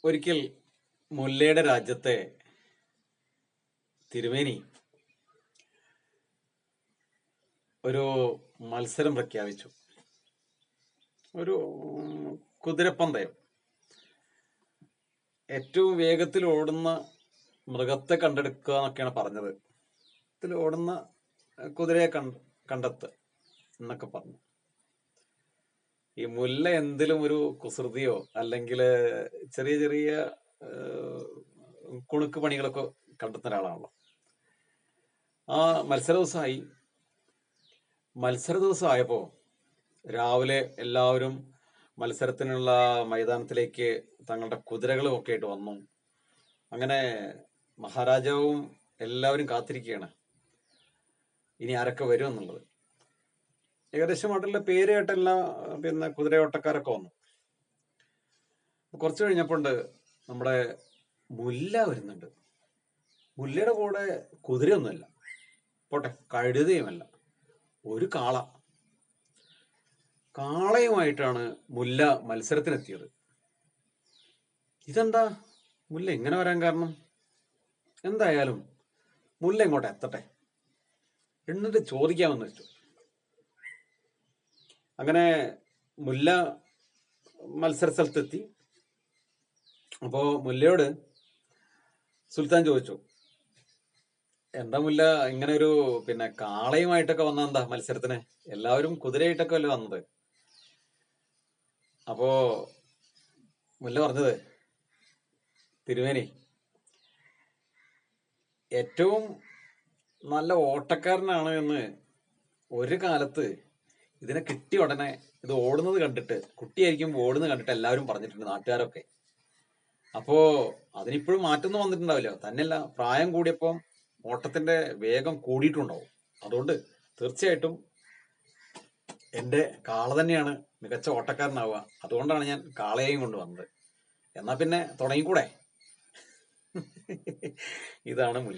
ഒരിക്കൽ മുല്ലയുടെ രാജ്യത്തെ തിരുമേനി ഒരു മത്സരം പ്രഖ്യാപിച്ചു. ഒരു കുതിരപ്പന്തയം. ഏറ്റവും വേഗത്തിൽ ഓടുന്ന മൃഗത്തെ കണ്ടെടുക്കുക എന്നൊക്കെയാണ് പറഞ്ഞത്. ഇതിൽ ഓടുന്ന കുതിരയെ കണ്ടെത്തുക എന്നൊക്കെ പറഞ്ഞു. ഈ മുല്ല എന്തിലും ഒരു കുസൃതിയോ അല്ലെങ്കിൽ ചെറിയ ചെറിയ കുണുക്ക് പണികളൊക്കെ കണ്ടെത്തുന്ന ഒരാളാണല്ലോ. ആ മത്സര ദിവസമായപ്പോ രാവിലെ എല്ലാവരും മത്സരത്തിനുള്ള മൈതാനത്തിലേക്ക് തങ്ങളുടെ കുതിരകളും ഒക്കെ ആയിട്ട് വന്നു. അങ്ങനെ മഹാരാജാവും എല്ലാവരും കാത്തിരിക്കുകയാണ് ഇനി ആരൊക്കെ വരും എന്നുള്ളത്. ഏകദേശമായിട്ടുള്ള പേര് കേട്ടെല്ലാം കുതിരയോട്ടക്കാരൊക്കെ വന്നു. കുറച്ച് കഴിഞ്ഞപ്പോണ്ട് നമ്മുടെ മുല്ല വരുന്നുണ്ട്. മുല്ലയുടെ കൂടെ കുതിരയൊന്നുമല്ല, പോട്ടെ കഴുതയുമല്ല, ഒരു കാളയുമായിട്ടാണ് മുല്ല മത്സരത്തിനെത്തിയത്. ഇതെന്താ മുല്ല ഇങ്ങനെ വരാൻ കാരണം? എന്തായാലും മുല്ല ഇങ്ങോട്ട് എത്തട്ടെ എന്നിട്ട് ചോദിക്കാമെന്ന് വെച്ചു. അങ്ങനെ മുല്ല മത്സര സ്ഥലത്തെത്തി. അപ്പോ മുല്ലയോട് സുൽത്താൻ ചോദിച്ചു, എന്താ മുല്ല ഇങ്ങനെ ഒരു കാളയുമായിട്ടൊക്കെ വന്ന എന്താ മത്സരത്തിന്? എല്ലാവരും കുതിരയായിട്ടൊക്കെ അല്ലേ വന്നത്? അപ്പോ മുല്ല പറഞ്ഞത്, തിരുമേനി, ഏറ്റവും നല്ല ഓട്ടക്കാരനാണ് എന്ന് ഒരു കാലത്ത് ഇതിനെ കിട്ടിയ ഉടനെ ഇത് ഓടുന്നത് കണ്ടിട്ട്, കുട്ടിയായിരിക്കുമ്പോൾ ഓടുന്നത് കണ്ടിട്ട് എല്ലാവരും പറഞ്ഞിട്ടുണ്ട്, നാട്ടുകാരൊക്കെ. അപ്പോ അതിനിപ്പോഴും മാറ്റൊന്നും വന്നിട്ടുണ്ടാവില്ല. തന്നെയല്ല, പ്രായം കൂടിയപ്പം ഓട്ടത്തിന്റെ വേഗം കൂടിയിട്ടുണ്ടാവും. അതുകൊണ്ട് തീർച്ചയായിട്ടും എന്റെ കാള തന്നെയാണ് മികച്ച ഓട്ടക്കാരനാവുക. അതുകൊണ്ടാണ് ഞാൻ കാളയെയും കൊണ്ടുവന്നത്. എന്നാ പിന്നെ തുടങ്ങിക്കൂടെ? ഇതാണ് മുല്ല.